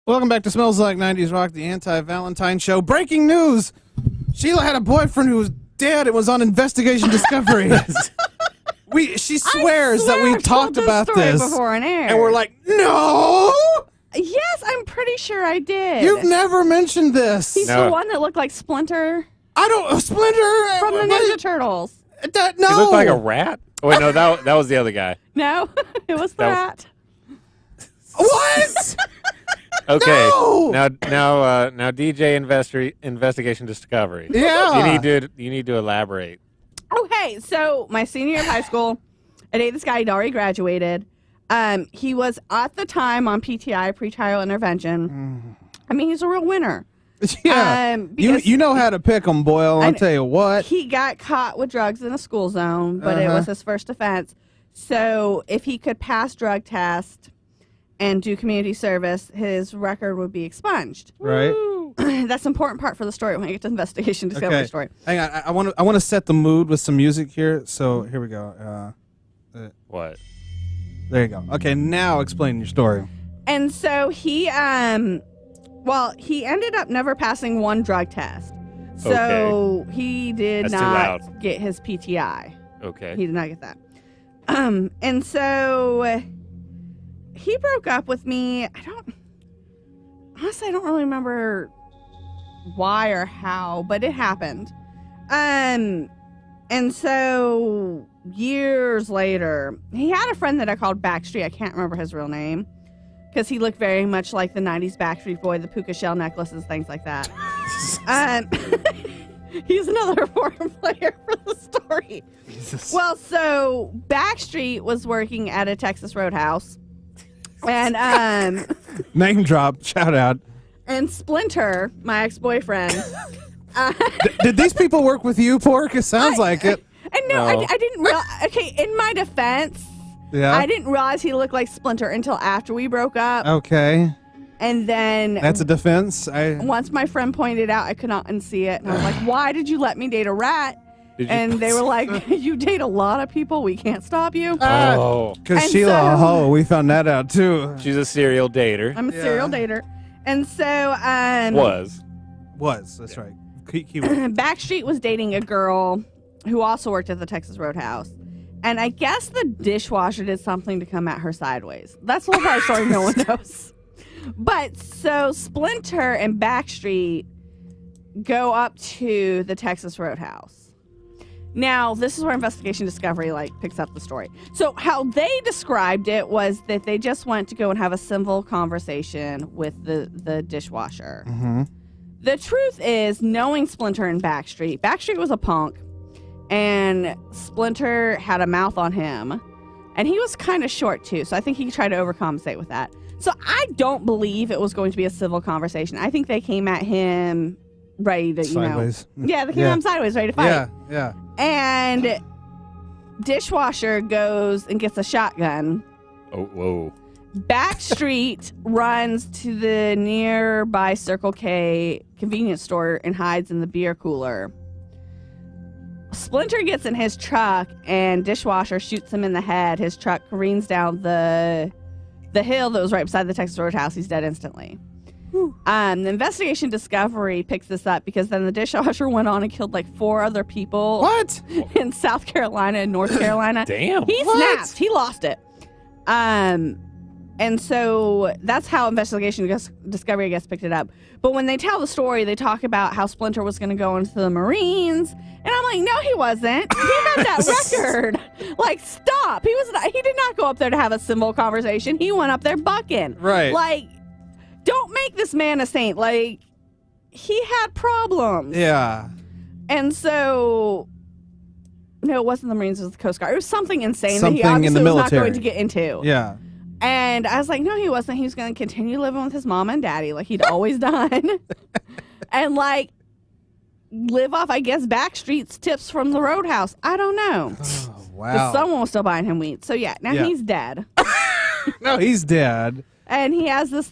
Welcome back to Smells Like 90s Rock, the anti-Valentine show. Breaking news! Sheila had a boyfriend who was dead. It was on Investigation Discovery. She swears that we talked about this before on air. And we're like, no! Yes, I'm pretty sure I did. You've never mentioned this. He's the one that looked like Splinter. Splinter! From the Ninja Turtles. No! He looked like a rat? Oh, wait, no, that was the other guy. No, it was the rat. What? Okay. No! Now DJ Investigation Discovery. Yeah. You need to elaborate. Okay, so my senior year of high school, I dated this guy. He'd already graduated. He was at the time on PTI, pretrial intervention. I mean, he's a real winner. Yeah. You know how to pick them, Boyle. I'll tell you what. He got caught with drugs in a school zone, but it was his first offense. So if he could pass drug test and do community service, his record would be expunged. Right. That's an important part for the story when I get to Investigation Discovery story. Hang on. I want to set the mood with some music here. So here we go. What? There you go. Okay, now explain your story. And so he ended up never passing one drug test. So he did not get his PTI. Okay. He did not get that. And so he broke up with me. I don't really remember why or how, but it happened. And so years later, he had a friend that I called Backstreet. I can't remember his real name because he looked very much like the 90s Backstreet Boy, the puka shell necklaces, things like that. He's another important player for the story. Jesus. Well, so Backstreet was working at a Texas Roadhouse. And name drop, shout out. And Splinter, my ex-boyfriend. Did these people work with you, Pork? It sounds like it. No. I didn't realize. Okay, in my defense, I didn't realize he looked like Splinter until after we broke up. Okay. And then that's a defense. Once my friend pointed out, I could not unsee it, and I was like, "Why did you let me date a rat?" And they were like, "You date a lot of people. We can't stop you." Because Sheila, we found that out too. She's a serial dater. I'm a serial dater, and so was that's right. Backstreet was dating a girl who also worked at the Texas Roadhouse, and I guess the dishwasher did something to come at her sideways. That's the whole part of the story no one knows. But so Splinter and Backstreet go up to the Texas Roadhouse. Now, this is where Investigation Discovery picks up the story. So how they described it was that they just went to go and have a civil conversation with the dishwasher. Mm-hmm. The truth is, knowing Splinter and Backstreet was a punk, and Splinter had a mouth on him, and he was kind of short too, so I think he tried to overcompensate with that. So I don't believe it was going to be a civil conversation. I think they came at him ready to, sideways. Yeah, they came at him sideways, ready to fight. Yeah. And dishwasher goes and gets a shotgun. Oh, whoa. Backstreet runs to the nearby Circle K convenience store and hides in the beer cooler. Splinter gets in his truck and dishwasher shoots him in the head. His truck careens down the hill that was right beside the Texas Roadhouse. He's dead instantly. The Investigation Discovery picks this up because then the dishwasher went on and killed 4 other people. What? In South Carolina and North Carolina. Damn. He snapped. He lost it. And so that's how Investigation Discovery, I guess, picked it up. But when they tell the story, they talk about how Splinter was going to go into the Marines. And I'm like, no, he wasn't. He had that record. Stop. He did not go up there to have a civil conversation. He went up there bucking. Right. Don't make this man a saint. He had problems. Yeah. And so, no, it wasn't the Marines. It was the Coast Guard. It was something insane something that he obviously in the military. was not going to get into. Yeah. And I was like, no, he wasn't. He was going to continue living with his mom and daddy like he'd always done. And live off, I guess, Backstreet's tips from the Roadhouse. I don't know. Oh, wow. Because someone was still buying him weed. So, yeah, now he's dead. No, he's dead. And he has this,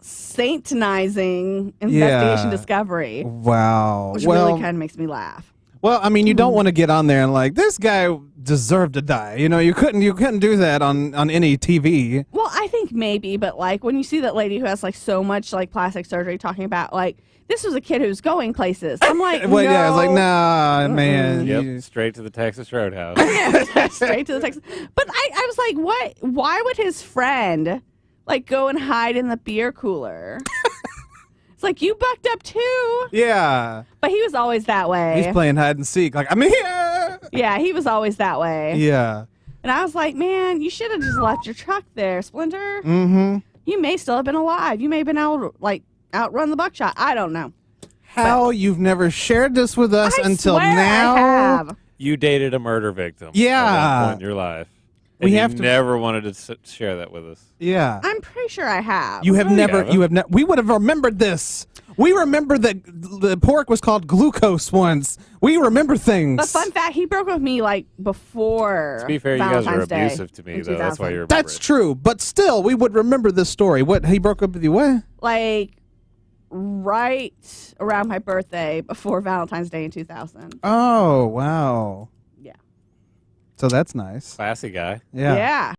satanizing Investigation Discovery. Wow. Which really kind of makes me laugh. Well, I mean, you don't want to get on there and like this guy deserved to die. You know, you couldn't do that on any TV. Well, I think maybe, but like when you see that lady who has like so much like plastic surgery talking about like this was a kid who's going places. I'm like, Well, no. yeah, I was like, nah, man. Yep, straight to the Texas Roadhouse. Straight to the Texas. But I was like, what? Why would his friend like go and hide in the beer cooler? It's like you bucked up too. Yeah. But he was always that way. He's playing hide and seek. Like, I'm here. Yeah, he was always that way. Yeah. And I was like, man, you should have just left your truck there, Splinter. Mm-hmm. You may still have been alive. You may have been able to like outrun the buckshot. I don't know. How you've never shared this with us I until swear now? I have. You dated a murder victim. Yeah. At one point in your life. And We you have to- never wanted to share that with us. Yeah. I'm pretty sure I have. You have No, you never. haven't. You have. We would have remembered this. We remember that the pork was called glucose once. We remember things. But fun fact, he broke with me like before. To be fair, Valentine's you guys were Day abusive to me, in though. That's why 2000. you remember That's it. true, but still, we would remember this story. What he broke up with you? What? Like right around my birthday before Valentine's Day in 2000. Oh wow. Yeah. So that's nice. Classy guy. Yeah. Yeah.